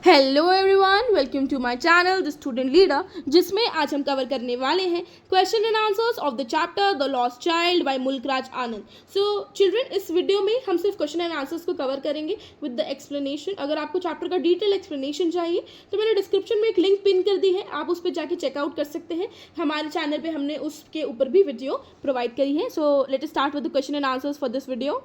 Hello everyone, welcome to my channel the student leader, जिसमें आज हम कवर करने वाले हैं question and answers of the chapter the lost child by Mulk Raj Anand. So children, इस video में हम सिर्फ क्वेश्चन एंड आंसर्स को कवर करेंगे विद द एक्सप्लेनेशन। अगर आपको चैप्टर का डिटेल एक्सप्लेनेशन चाहिए तो मैंने डिस्क्रिप्शन में एक लिंक पिन कर दी है, आप उस पर जाके चेकआउट कर सकते हैं। हमारे चैनल पर हमने उसके ऊपर भी वीडियो प्रोवाइड करी है। So let us start with the question and answers for this video.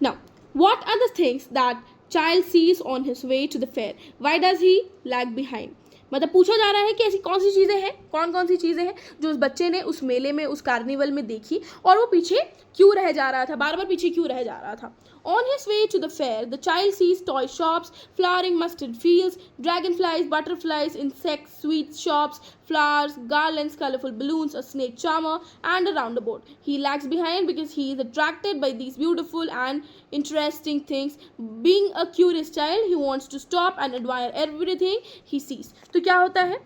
Now, what are the things that child sees on his way to the fair? Why does he lag behind? मतलब पूछा जा रहा है कि ऐसी कौन सी चीज़ें हैं, कौन सी चीज़ें हैं जो उस बच्चे ने उस मेले में, उस कार्निवल में देखी और वो पीछे क्यों रह जा रहा था, बार बार पीछे क्यों रह जा रहा था। On his way to the fair, the child sees toy shops, flowering mustard fields, dragonflies, butterflies, insects, sweet shops, flowers, garlands, colorful balloons, a snake charmer, and a roundabout. He lags behind because he is attracted by these beautiful and interesting things. Being a curious child, he wants to stop and admire everything he sees. तो क्या होता है,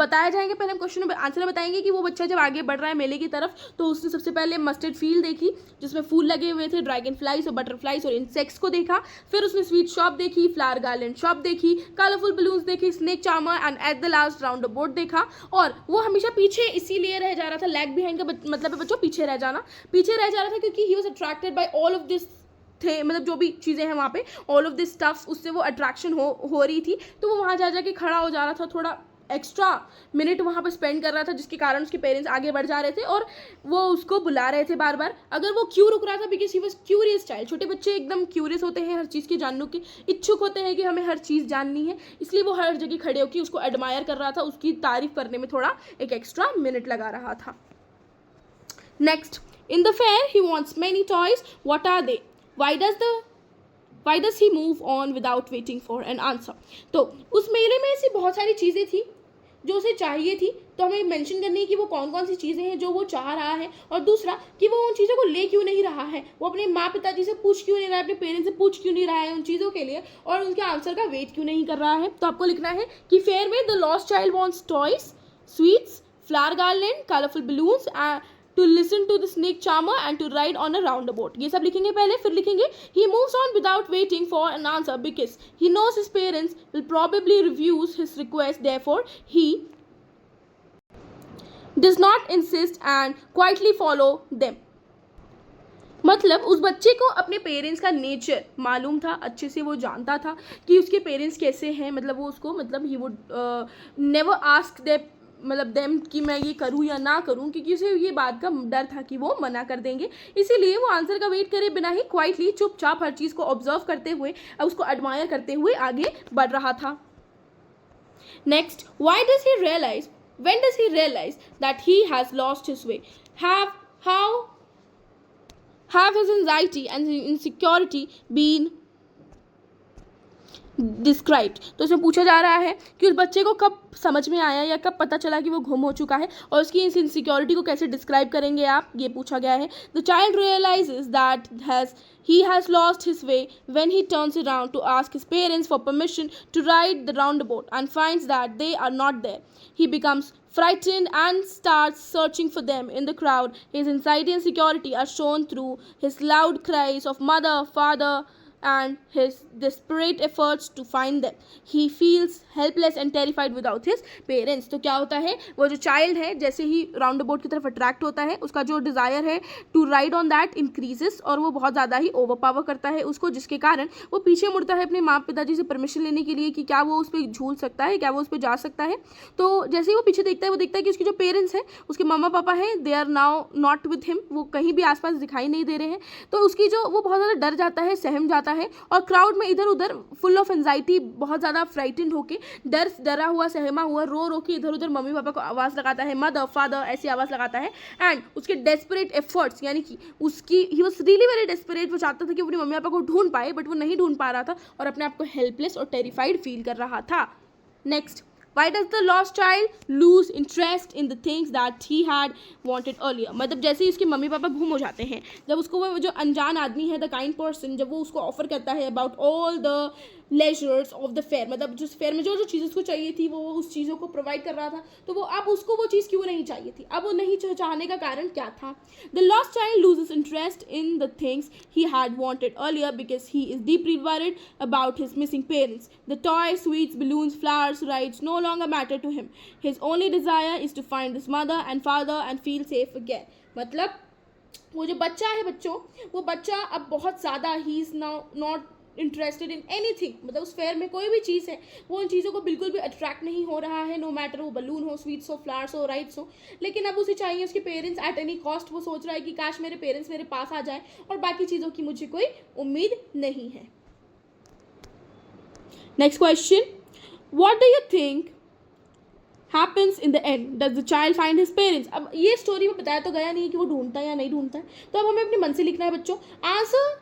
बताया जाएंगे। पहले हम question में answer बताएंगे कि वो बच्चा जब आगे बढ़ रहा है मेले की तरफ तो उसने सबसे पहले मस्टर्ड फील्ड देखी जिसमें फूल लगे हुए थे, ड्रैगन फ्लाइज और बटरफ्लाइज और इंसेक्ट्स को देखा। फिर उसने स्वीट शॉप देखी, फ्लावर गार्लैंड शॉप देखी, कलरफुल बलून्स देखी, snake charmer and at the last round boat देखा। और वो हमेशा पीछे इसीलिए रह जा रहा था, लैग बिहाइंड का मतलब है बच्चों पीछे रह जाना, पीछे रह जा रहा था क्योंकि he was attracted by all of this थे, मतलब जो भी चीज़ें हैं वहाँ पे, ऑल ऑफ दिस स्टफ, उससे वो अट्रैक्शन हो रही थी। तो वो वहाँ जा जाके खड़ा हो जा रहा था, थोड़ा एक्स्ट्रा मिनट वहाँ पे स्पेंड कर रहा था, जिसके कारण उसके पेरेंट्स आगे बढ़ जा रहे थे और वो उसको बुला रहे थे बार बार। अगर वो क्यों रुक रहा था, because he was curious child. छोटे बच्चे एकदम क्यूरियस होते हैं, हर चीज़ के जानने के इच्छुक होते हैं कि हमें हर चीज़ जाननी है, इसलिए वो हर जगह खड़े होकर उसको एडमायर कर रहा था, उसकी तारीफ करने में थोड़ा एक एक्स्ट्रा मिनट लगा रहा था। Next, in the fair he wants many toys, what are they? Why does he move on without waiting for an answer? तो उस मेले में ऐसी बहुत सारी चीज़ें थी जो उसे चाहिए थी, तो हमें मेंशन करनी है कि वो कौन सी चीज़ें हैं जो वो चाह रहा है, और दूसरा कि वो उन चीज़ों को ले क्यों नहीं रहा है, वो अपने माँ पिताजी से पूछ क्यों नहीं रहा है, अपने पेरेंट्स से पूछ क्यों नहीं रहा है उन चीज़ों के लिए, और उनके आंसर का वेट क्यों नहीं कर रहा है। तो आपको लिखना है कि फेयर में the lost child wants toys, sweets, flower garland, colourful balloons, to listen to the snake charmer and to ride on a roundabout. ये सब लिखेंगे पहले, फिर लिखेंगे he moves on without waiting for an answer because he knows his parents will probably refuse his request, therefore he does not insist and quietly follow them. मतलब उस बच्चे को अपने पेरेंट्स का नेचर मालूम था, अच्छे से वो जानता था कि उसके पेरेंट्स कैसे हैं, मतलब वो उसको, मतलब he would never ask them, मतलब देम कि मैं ये करूँ या ना करूँ, क्योंकि उसे ये बात का डर था कि वो मना कर देंगे, इसीलिए वो आंसर का वेट करे बिना ही क्वाइटली चुपचाप हर चीज़ को ऑब्जर्व करते हुए, उसको एडमायर करते हुए आगे बढ़ रहा था। Next, why does he realise, when does he realise that he has lost his way? Have his anxiety and insecurity been described? तो इसमें पूछा जा रहा है कि उस बच्चे को कब समझ में आया या कब पता चला कि वो गुम हो चुका है, और उसकी इस इनसिक्योरिटी को कैसे डिस्क्राइब करेंगे आप, ये पूछा गया है। The child realises that he has lost his way when he turns around to ask his parents for permission to ride the roundabout and finds that they are not there. He becomes frightened and starts searching for them in the crowd. His anxiety and insecurity are shown through his loud cries of mother, father, and his desperate efforts to find them. He feels helpless and terrified without his parents. तो क्या होता है, वो जो child है जैसे ही round about की तरफ अट्रैक्ट होता है, उसका जो डिज़ायर है to ride on that increases, और वो बहुत ज़्यादा ही ओवर पावर करता है उसको, जिसके कारण वो पीछे मुड़ता है अपने माँ पिताजी से परमिशन लेने के लिए कि क्या वो उस पर झूल सकता है, क्या वो उस पर जा सकता है। तो जैसे ही वो पीछे देखता है, वो देखता है कि उसके जो पेरेंट्स हैं, उसके मम्मा पापा हैं, they are now not with him, वो कहीं भी आसपास दिखाई नहीं दे रहे हैं। तो उसकी जो, वो बहुत ज़्यादा डर जाता है, सहम जाता है, और क्राउड में इधर उधर फुल ऑफ एंजाइटी, बहुत ज़्यादा फ्राइटेंड होके, डरा हुआ, सहमा हुआ, रो के इधर उधर मम्मी पापा को आवाज़ लगाता है, मदर फादर ऐसी आवाज़ लगाता है। एंड उसके डेस्परेट एफर्ट्स, यानी कि उसकी, ही वॉज रियली वेरी डेस्परेट, वो चाहता था कि अपनी मम्मी पापा को ढूंढ पाए, बट वो नहीं ढूंढ पा रहा था और अपने आप को हेल्पलेस और टेरिफाइड फील कर रहा था। Next, why does the lost child lose interest in the things that he had wanted earlier? मतलब जैसे ही उसके मम्मी पापा गुम हो जाते हैं, जब उसको वो जो अनजान आदमी है, द काइंड पर्सन, जब वो उसको ऑफर करता है about all the leisures of the fair, मतलब जिस फेयर में जो जो चीज़ उसको चाहिए थी वो उस चीज़ों को प्रोवाइड कर रहा था, तो वो अब उसको वो चीज़ क्यों नहीं चाहिए थी, अब वो नहीं चाहने का कारण क्या था. The lost child loses interest in the things he had wanted earlier because he is deeply worried about his missing parents. The toys, sweets, balloons, flowers, rides no longer matter to him. His only desire is to find his mother and father and feel safe again. मतलब वो जो बच्चा है बच्चों, वो बच्चा अब बहुत ज़्यादा he is now not interested in anything, मतलब उस फेयर में कोई भी चीज़ है वो उन चीज़ों को बिल्कुल भी अट्रैक्ट नहीं हो रहा है, नो मैटर वो बलून हो, स्वीट्स हो, फ्लावर्स हो, राइड्स हो. लेकिन अब उसे चाहिए उसके पेरेंट्स एट एनी कॉस्ट. वो सोच रहा है कि काश मेरे पेरेंट्स मेरे पास आ जाए और बाकी चीज़ों की मुझे कोई उम्मीद नहीं है. Next question, what do you think happens in the end? Does the child find his parents? अब ये स्टोरी में बताया तो गया नहीं है कि वो ढूंढता है या नहीं ढूंढता है, तो अब हमें अपने मन से लिखना है बच्चों. आंसर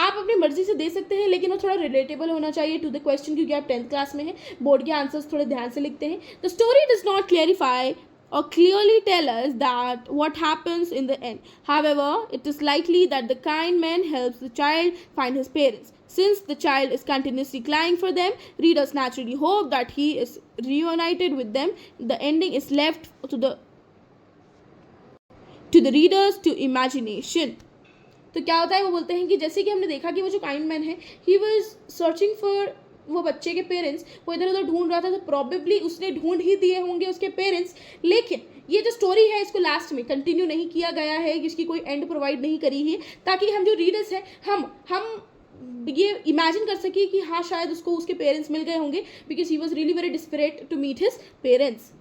आप अपनी मर्जी से दे सकते हैं, लेकिन वो थोड़ा रिलेटेबल होना चाहिए टू द क्वेश्चन, क्योंकि आप 10th क्लास में हैं, बोर्ड के आंसर्स थोड़े ध्यान से लिखते हैं. The story does not clarify or clearly tell us that what happens in the end. However, it is likely that the kind man helps the child find his parents. Since the child is continuously crying for them, readers naturally hope that he is reunited with them. The ending is left to the readers to imagination. तो क्या होता है, वो बोलते हैं कि जैसे कि हमने देखा कि वो जो काइंड मैन है, ही वॉज सर्चिंग फॉर वो बच्चे के पेरेंट्स, वो इधर उधर ढूंढ रहा था, तो प्रॉबेबली उसने ढूंढ ही दिए होंगे उसके पेरेंट्स. लेकिन ये जो स्टोरी है इसको लास्ट में कंटिन्यू नहीं किया गया है, इसकी कोई एंड प्रोवाइड नहीं करी है, ताकि हम जो रीडर्स हैं हम ये इमेजिन कर सके कि हाँ शायद उसको उसके पेरेंट्स मिल गए होंगे, because he was really very desperate to meet his parents.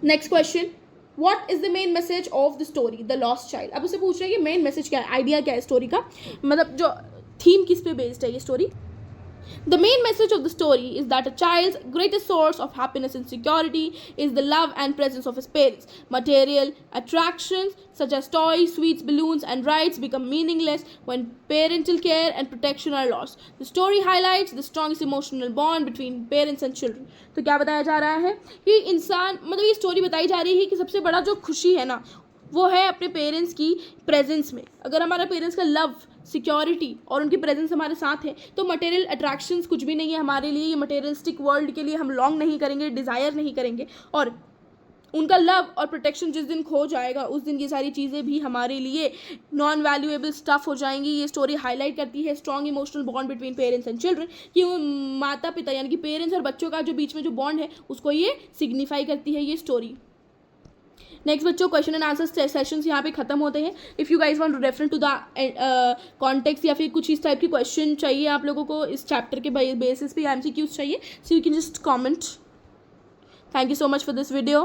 Next question, what is the main message of the story the lost child. अब उसे पूछ रहे हैं कि मेन मैसेज क्या है, आइडिया क्या है स्टोरी का, मतलब जो थीम किस पे बेस्ड है ये story. The main message of the story is that a child's greatest source of happiness and security is the love and presence of his parents. Material attractions such as toys, sweets, balloons, and rides become meaningless when parental care and protection are lost. The story highlights the strongest emotional bond between parents and children. तो क्या बताया जा रहा है कि इंसान, मतलब ये स्टोरी बताई जा रही है कि सबसे बड़ा जो खुशी है ना, वो है अपने पेरेंट्स की प्रेजेंस में. अगर हमारा पेरेंट्स का लव, सिक्योरिटी और उनकी प्रेजेंस हमारे साथ है, तो मटेरियल अट्रैक्शंस कुछ भी नहीं है हमारे लिए. ये मटेरियलिस्टिक वर्ल्ड के लिए हम लॉन्ग नहीं करेंगे, डिज़ायर नहीं करेंगे, और उनका लव और प्रोटेक्शन जिस दिन खो जाएगा उस दिन ये सारी चीज़ें भी हमारे लिए नॉन वैल्यूएबल स्टफ हो जाएंगी. ये स्टोरी हाईलाइट करती है strong emotional bond between parents and children, कि वो माता पिता यानी कि पेरेंट्स और बच्चों का जो बीच में जो बॉन्ड है उसको ये सिग्निफाई करती है ये स्टोरी. नेक्स्ट बच्चों, क्वेश्चन एंड आंसर सेशंस यहाँ पे खत्म होते हैं. If you guys want to refer to the context या फिर कुछ इस टाइप की क्वेश्चन चाहिए आप लोगों को इस चैप्टर के बेसिस पे, एमसीक्यूज चाहिए, so you can just comment. Thank you so much for this video.